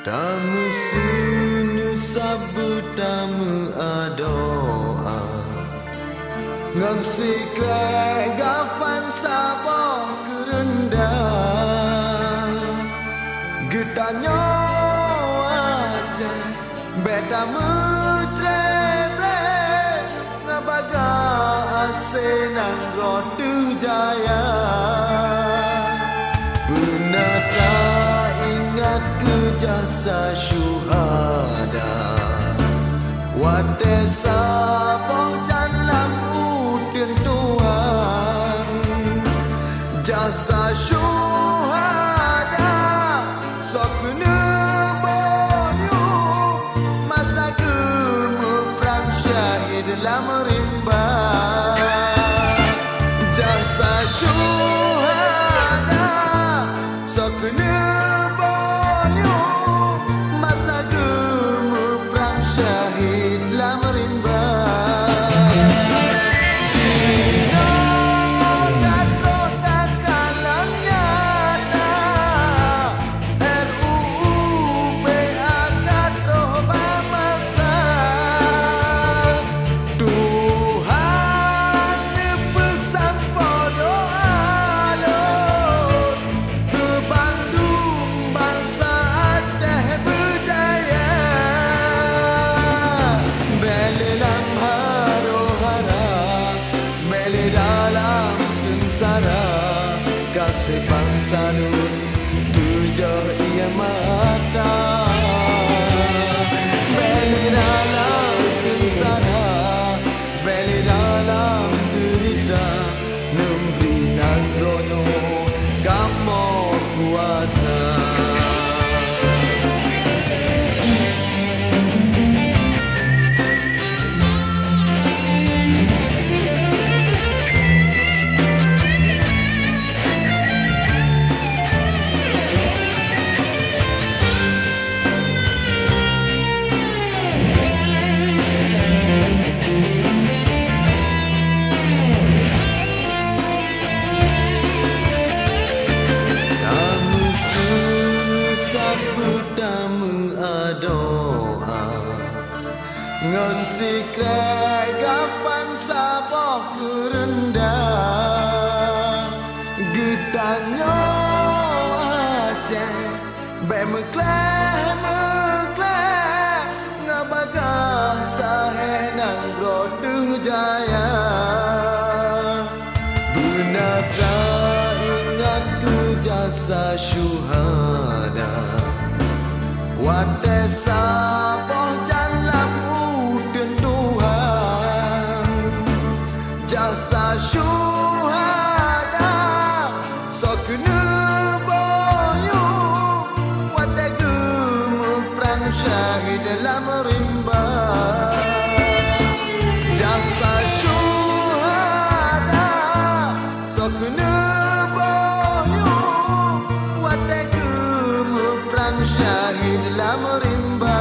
Tamu sunu sabu tamu adoa ngang sikre gafan sabo gerendang getanyo aja beta mutrebe ngabaga asenang rodu jaya benata ingat ke jasa syuhada wate saboh jalan udin tuan jasa syuhada sokne boyu masa gemu perang syahid dalam rimba jasa syuhada sokne boyu masa gemu perang syahid dalam rimba kasih bangsa nun tujuh ia mata beli dalam sengsara beli dalam derita memberi nangronyo kamu kuasa. Ngon sikre gafan saboh gerendang getanyo aja be mekleh ngabaga sahe nang rodu jaya benata ingat ke jasa syuhada wate saboh jalan udin Tuhan jasa syuhada sokne boyu wate gemu perang syahid dalam rimba jasa syuhada sokne boyu wate gemu perang syahid dalam rimba